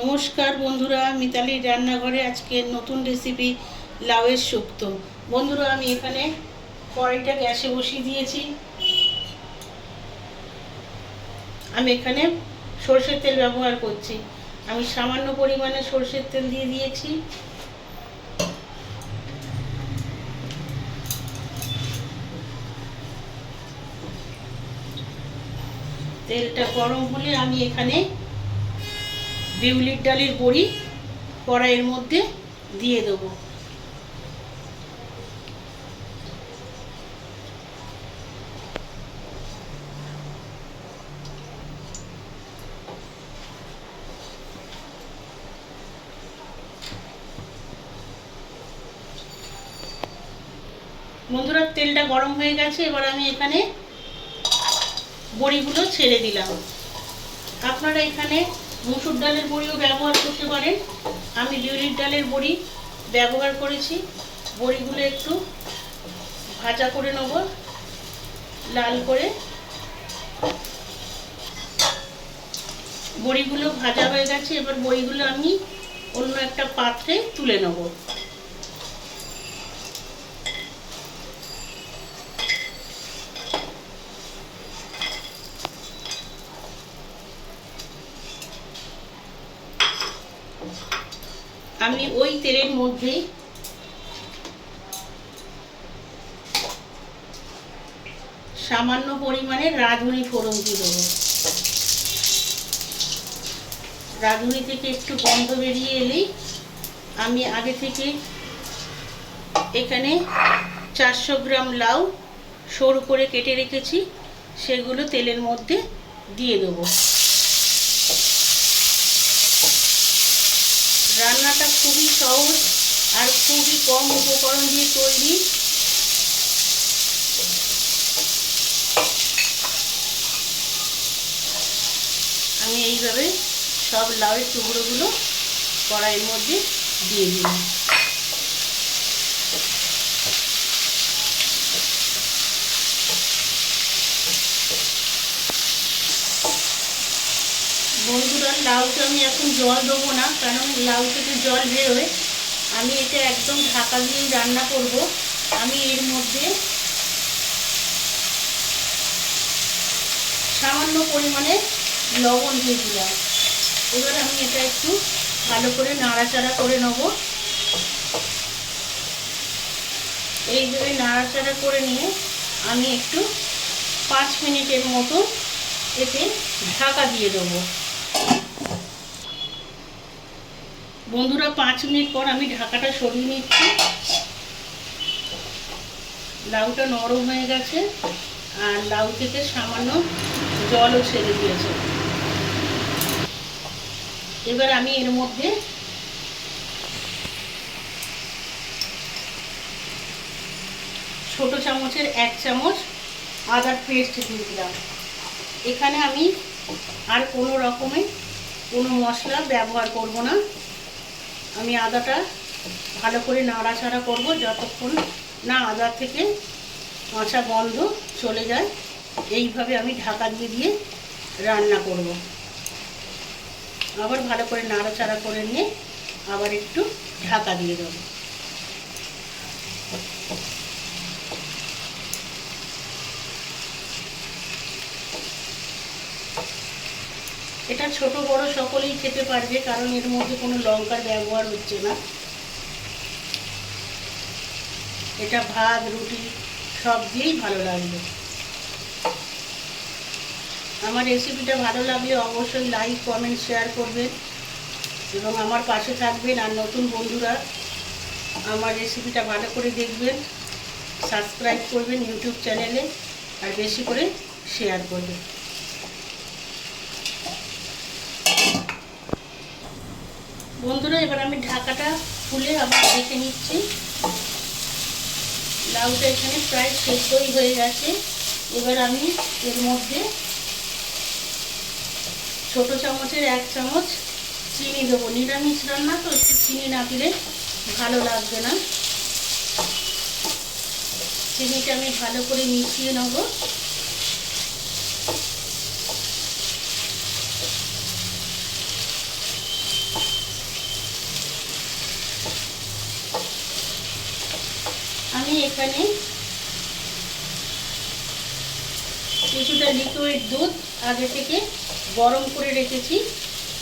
নমস্কার বন্ধুরা, মিতালির রান্নাঘরে আজকে নতুন রেসিপি লাউয়ের শুক্তো। বন্ধুরা, আমি এখানে কড়াইটা গ্যাসে বসিয়ে দিয়েছি। আমি এখানে সরষের তেল ব্যবহার করছি। আমি সামান্য পরিমাণে সরষের তেল দিয়ে দিয়েছি। তেলটা গরম হলে আমি এখানে বিউলির ডালের বড়ি কড়াইয়ের মধ্যে দিয়ে দেবো। বন্ধুরা, তেলটা গরম হয়ে গেছে। এবার আমি এখানে বড়িগুলো ছেড়ে দিলাম। আপনারা এখানে মুসুর ডালের বড়িও ব্যবহার করতে পারেন। আমি বিউলির ডালের বড়ি ব্যবহার করেছি। বড়িগুলো একটু ভাজা করে নেব, লাল করে। বড়িগুলো ভাজা হয়ে গেছে। এবার বড়িগুলো আমি অন্য একটা পাত্রে তুলে নেব। আমি ওই তেলের মধ্যে সামান্য পরিমাণে রাঁধুনি ফোড়ন দিয়ে দেবো। রাঁধুনি থেকে একটু গন্ধ বেরিয়ে এলেই আমি আগে থেকে এখানে 400 গ্রাম লাউ সরু করে কেটে রেখেছি, সেগুলো তেলের মধ্যে দিয়ে দেবো। রান্নাটা খুবই সহজ আর খুবই কম উপকরণ দিয়ে তৈরি। আমি এইভাবে সব লাউয়ের টুকরোগুলো কড়াইয়ের মধ্যে দিয়ে দিলাম। বন্ধুরা, লাউতে আমি এখন জল দেবো না, কারণ লাউ থেকে জল বেরোয়। আমি এটা একদম ঢাকা দিয়েই রান্না করব। আমি এর মধ্যে সামান্য পরিমাণে লবণ দিয়ে দিলাম। এবার আমি এটা একটু ভালো করে নাড়াচাড়া করে নেব। এইভাবে নাড়াচাড়া করে নিয়ে আমি একটু 5 মিনিটের মতো এতে ঢাকা দিয়ে দেবো। বন্ধুরা, 5 মিনিট পর আমি ঢাকাটা সরিয়ে নিচ্ছি। লাউটা নরম হয়ে গেছে আর লাউ থেকে সামান্য জলও ছেড়ে দিয়েছে। এবার আমি এর মধ্যে ছোট চামচের 1 চামচ আদার পেস্ট দিয়ে দিলাম। এখানে আমি আর কোনো রকমের কোনো মশলা ব্যবহার করব না। আমি আদাটা ভালো করে নাড়াচাড়া করব যতক্ষণ না আদা থেকে কাঁচা গন্ধ চলে যায়। এইভাবে আমি ঢাকা দিয়ে দিয়ে রান্না করব। আবার ভালো করে নাড়াচাড়া করে নিয়ে আবার একটু ঢাকা দিয়ে দেবো। এটা ছোট বড় সকলেই খেতে পারবে, কারণ এর মধ্যে কোনো লঙ্কার ব্যবহার হচ্ছে না। এটা ভাত রুটি সব দিয়েই ভালো লাগবে। আমার রেসিপিটা ভালো লাগলে অবশ্যই লাইক কমেন্ট শেয়ার করবেন এবং আমার পাশে থাকবেন। আর নতুন বন্ধুরা আমার রেসিপিটা ভালো করে দেখবেন, সাবস্ক্রাইব করবেন ইউটিউব চ্যানেলে, আর বেশি করে শেয়ার করবেন। বন্ধুরা, এবার আমি ঢাকাটা খুলে আবার দেখে নিচ্ছি। লাউটা এখানে প্রায় সেদ্ধই হয়ে গেছে। এবার আমি এর মধ্যে ছোট চামচের 1 চামচ চিনি দেবো। নিরামিষ রান্না তো একটু চিনি না দিলে ভালো লাগবে না। চিনিটা আমি ভালো করে মিশিয়ে নেব। আমি এখানে কিছুটা লিকুইড দুধ আগে থেকে গরম করে রেখেছি,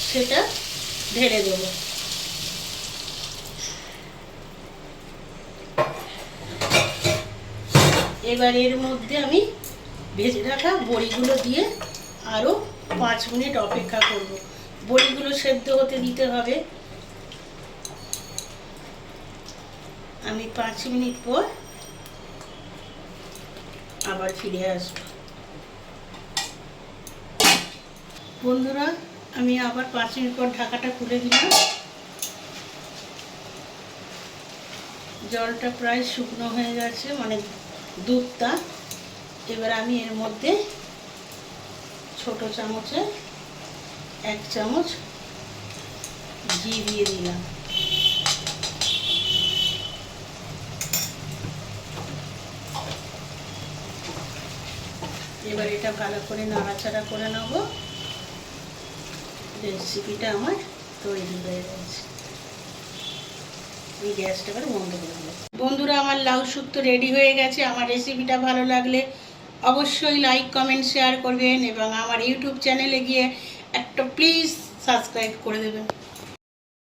সেটা ঢেলে দেবো। এবার এর মধ্যে আমি ভেজে রাখা বড়িগুলো দিয়ে আরও 5 মিনিট অপেক্ষা করব। বড়িগুলো সেদ্ধ হতে দিতে হবে। আমি 5 মিনিট পর আবার ফিরে আসব। বন্ধুরা, আমি আবার 5 মিনিট পর ঢাকাটা খুলে দিলাম। জলটা প্রায় শুকনো হয়ে গেছে, মানে দুধটা। এবার আমি এর মধ্যে ছোট চামচে 1 চামচ ঘি দিয়ে দিলাম। এবার এটা ভালো করে নাড়াচাড়া করে নেব। রেসিপিটা আমার তৈরি হয়ে গেছে। এই গ্যাসটা এবার বন্ধ করে দেবো। বন্ধুরা, আমার লাউ শুক্তো রেডি হয়ে গেছে। আমার রেসিপিটা ভালো লাগলে অবশ্যই লাইক, কমেন্ট, শেয়ার করবেন এবং আমার ইউটিউব চ্যানেলে গিয়ে একটা প্লিজ সাবস্ক্রাইব করে দেবেন।